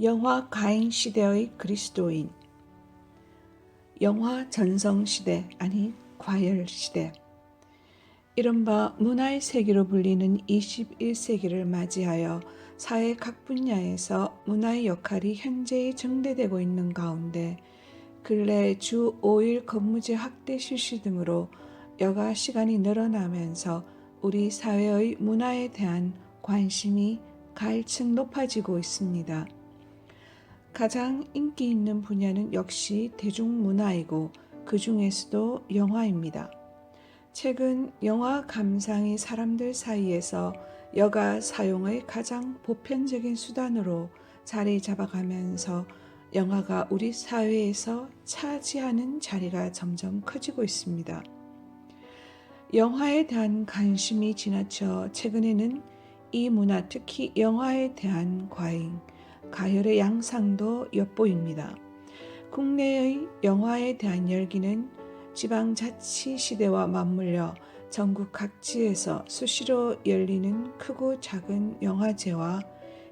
영화 가인 시대의 그리스도인, 영화 전성 시대 아니 과열 시대, 이른바 문화의 세기로 불리는 21세기를 맞이하여 사회 각 분야에서 문화의 역할이 현재히 증대되고 있는 가운데 근래 주 5일 근무제 확대 실시 등으로 여가 시간이 늘어나면서 우리 사회의 문화에 대한 관심이 가일층 높아지고 있습니다. 가장 인기 있는 분야는 역시 대중문화이고 그 중에서도 영화입니다. 최근 영화 감상이 사람들 사이에서 여가 사용의 가장 보편적인 수단으로 자리 잡아가면서 영화가 우리 사회에서 차지하는 자리가 점점 커지고 있습니다. 영화에 대한 관심이 지나쳐 최근에는 이 문화, 특히 영화에 대한 과잉, 가열의 양상도 엿보입니다. 국내의 영화에 대한 열기는 지방자치 시대와 맞물려 전국 각지에서 수시로 열리는 크고 작은 영화제와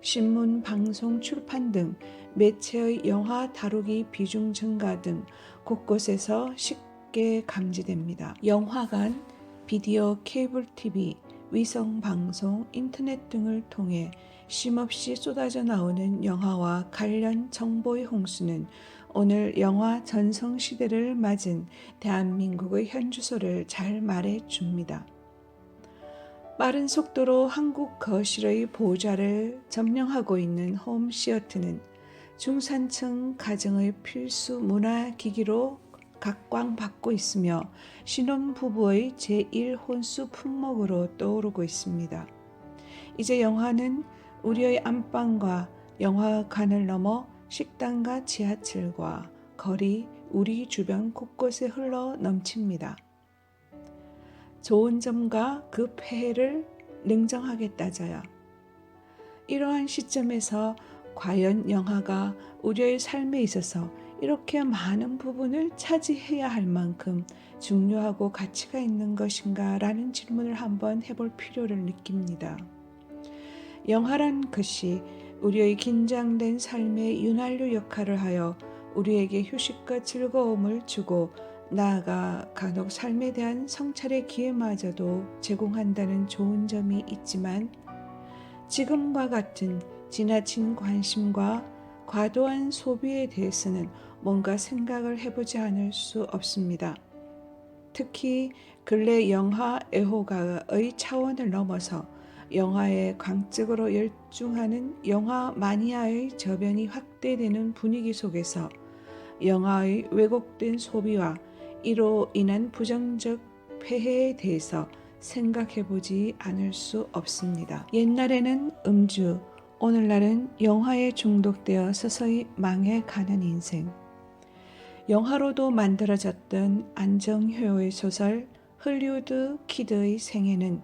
신문, 방송, 출판 등 매체의 영화 다루기 비중 증가 등 곳곳에서 쉽게 감지됩니다. 영화관, 비디오, 케이블 TV, 위성 방송, 인터넷 등을 통해 쉼없이 쏟아져 나오는 영화와 관련 정보의 홍수는 오늘 영화 전성시대를 맞은 대한민국의 현주소를 잘 말해줍니다. 빠른 속도로 한국 거실의 보좌를 점령하고 있는 홈시어터는 중산층 가정의 필수 문화기기로 각광받고 있으며 신혼부부의 제1혼수 품목으로 떠오르고 있습니다. 이제 영화는 우리의 안방과 영화관을 넘어 식당과 지하철과 거리, 우리 주변 곳곳에 흘러 넘칩니다. 좋은 점과 그 폐해를 냉정하게 따져야 이러한 시점에서 과연 영화가 우리의 삶에 있어서 이렇게 많은 부분을 차지해야 할 만큼 중요하고 가치가 있는 것인가 라는 질문을 한번 해볼 필요를 느낍니다. 영화란 것이 우리의 긴장된 삶의 윤활유 역할을 하여 우리에게 휴식과 즐거움을 주고 나아가 간혹 삶에 대한 성찰의 기회마저도 제공한다는 좋은 점이 있지만 지금과 같은 지나친 관심과 과도한 소비에 대해서는 뭔가 생각을 해보지 않을 수 없습니다. 특히 근래 영화 애호가의 차원을 넘어서 영화에 광적으로 열중하는 영화 마니아의 저변이 확대되는 분위기 속에서 영화의 왜곡된 소비와 이로 인한 부정적 폐해에 대해서 생각해보지 않을 수 없습니다. 옛날에는 음주, 오늘날은 영화에 중독되어 서서히 망해가는 인생. 영화로도 만들어졌던 안정효의 소설 헐리우드 키드의 생애는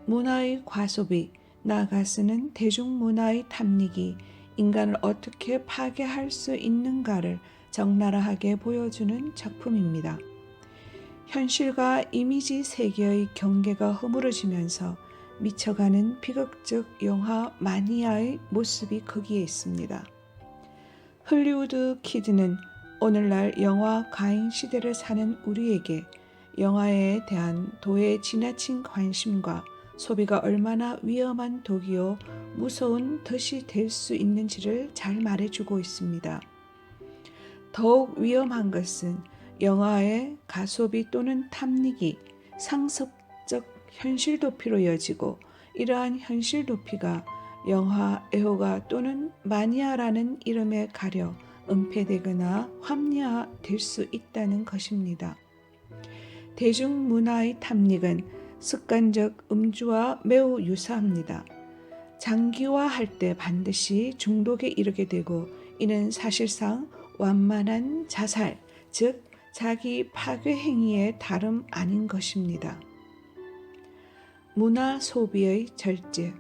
문화의 과소비, 나아가서는 대중문화의 탐닉이 인간을 어떻게 파괴할 수 있는가를 적나라하게 보여주는 작품입니다. 현실과 이미지 세계의 경계가 허물어지면서 미쳐가는 비극적 영화 마니아의 모습이 거기에 있습니다. 헐리우드 키드는 오늘날 영화 가인 시대를 사는 우리에게 영화에 대한 도의 지나친 관심과 소비가 얼마나 위험한 독이요 무서운 덫이 될 수 있는지를 잘 말해주고 있습니다. 더욱 위험한 것은 영화의 가소비 또는 탐닉이 상습적 현실 도피로 이어지고 이러한 현실 도피가 영화 애호가 또는 마니아라는 이름에 가려 은폐되거나 합리화될 수 있다는 것입니다. 대중문화의 탐닉은 습관적 음주와 매우 유사합니다. 장기화할 때 반드시 중독에 이르게 되고 이는 사실상 완만한 자살, 즉 자기 파괴 행위의 다름 아닌 것입니다. 문화 소비의 절제.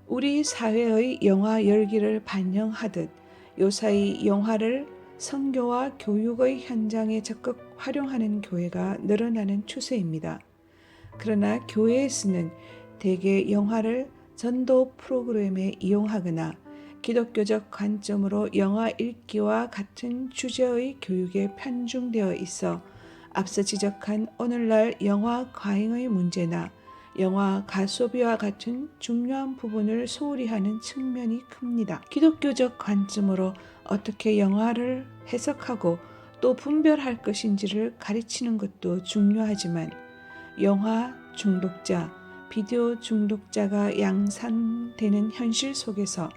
우리 사회의 영화 열기를 반영하듯 요사이 영화를 선교와 교육의 현장에 적극 활용하는 교회가 늘어나는 추세입니다. 그러나 교회에서는 대개 영화를 전도 프로그램에 이용하거나 기독교적 관점으로 영화 읽기와 같은 주제의 교육에 편중되어 있어 앞서 지적한 오늘날 영화 과잉의 문제나 영화 가소비와 같은 중요한 부분을 소홀히 하는 측면이 큽니다. 기독교적 관점으로 어떻게 영화를 해석하고 또 분별할 것인지를 가르치는 것도 중요하지만 영화 중독자, 비디오 중독자가 양산되는 현실 속에서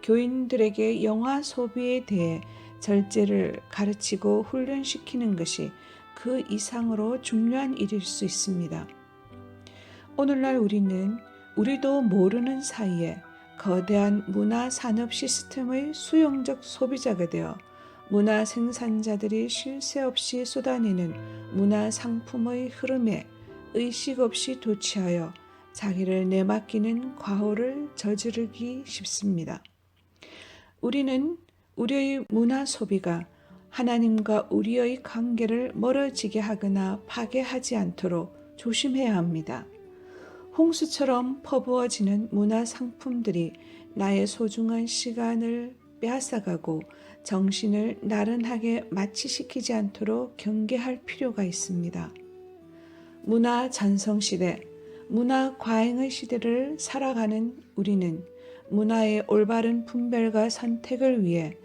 교인들에게 영화 소비에 대해 절제를 가르치고 훈련시키는 것이 그 이상으로 중요한 일일 수 있습니다. 오늘날 우리도 모르는 사이에 거대한 문화 산업 시스템의 수용적 소비자가 되어 문화 생산자들이 쉴 새 없이 쏟아내는 문화 상품의 흐름에 의식 없이 도취하여 자기를 내맡기는 과오를 저지르기 쉽습니다. 우리는 우리의 문화 소비가 하나님과 우리의 관계를 멀어지게 하거나 파괴하지 않도록 조심해야 합니다. 홍수처럼 퍼부어지는 문화 상품들이 나의 소중한 시간을 빼앗아가고 정신을 나른하게 마취시키지 않도록 경계할 필요가 있습니다. 문화 전성시대, 문화 과잉의 시대를 살아가는 우리는 문화의 올바른 분별과 선택을 위해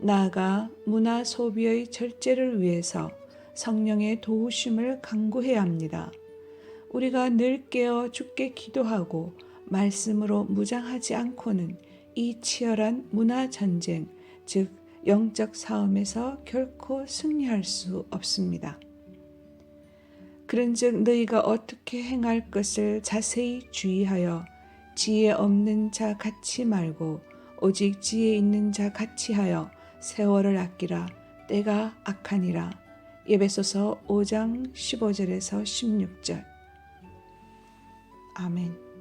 나아가 문화 소비의 절제를 위해서 성령의 도우심을 간구해야 합니다. 우리가 늘 깨어 주께 기도하고 말씀으로 무장하지 않고는 이 치열한 문화 전쟁, 즉 영적 싸움에서 결코 승리할 수 없습니다. 그런즉 너희가 어떻게 행할 것을 자세히 주의하여 지혜 없는 자 같이 말고 오직 지혜 있는 자 같이 하여 세월을 아끼라. 때가 악하니라. 에베소서 5장 15절에서 16절. 아멘.